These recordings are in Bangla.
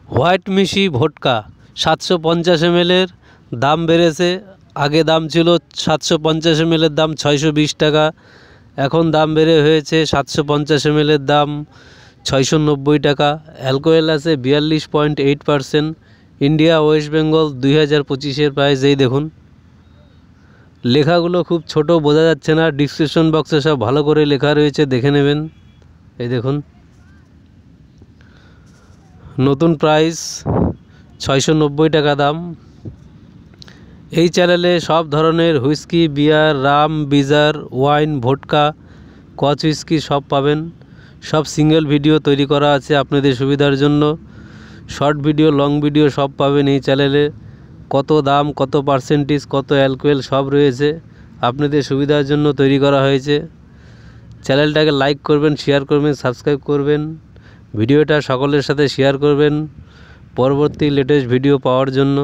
হোয়াইট মিশি ভোটকা 750 ml দাম বেড়েছে। আগে দাম ছিল 750 ml দাম 620 টাকা, এখন দাম বেড়ে হয়েছে 750 ml দাম 690 টাকা। অ্যালকোহল আছে 42.8%। India West Bengal 2025 price. এই দেখুন লেখাগুলো খুব ছোট, বোঝা যাচ্ছে না, ডিসক্রিপশন বক্সে সব ভালো করে লেখা রয়েছে, দেখে নেবেন। এই দেখুন নতুন প্রাইস 690 টাকা দাম। এই চ্যানেলে সব ধরনের হুইস্কি, বিয়ার, রাম, বিজার, ওয়াইন, ভোটকা, কচ হুইস্কি সব পাবেন। সব সিঙ্গেল ভিডিও তৈরি করা আছে আপনাদের সুবিধার জন্য। শর্ট ভিডিও, লং ভিডিও সব পাবেন এই চ্যানেলে। কত দাম, কত পার্সেন্টেজ, কত অ্যালকোহল সব রয়েছে, আপনাদের সুবিধার জন্য তৈরি করা হয়েছে। চ্যানেলটাকে লাইক করবেন, শেয়ার করবেন, সাবস্ক্রাইব করবেন। ভিডিওটা সকলের সাথে শেয়ার করবেন পরবর্তী লেটেস্ট ভিডিও পাওয়ার জন্য।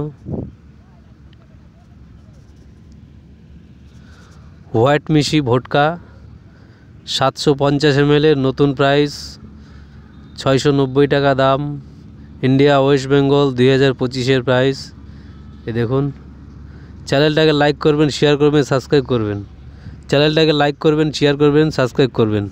হোয়াইট মিশি ভোটকা 750 ml নতুন প্রাইস 690 টাকা দাম। India West Bengal 2025 price. এ দেখুন চ্যানেলটাকে লাইক করবেন, শেয়ার করবেন, সাবস্ক্রাইব করবেন। চ্যানেলটাকে লাইক করবেন, শেয়ার করবেন, সাবস্ক্রাইব করবেন।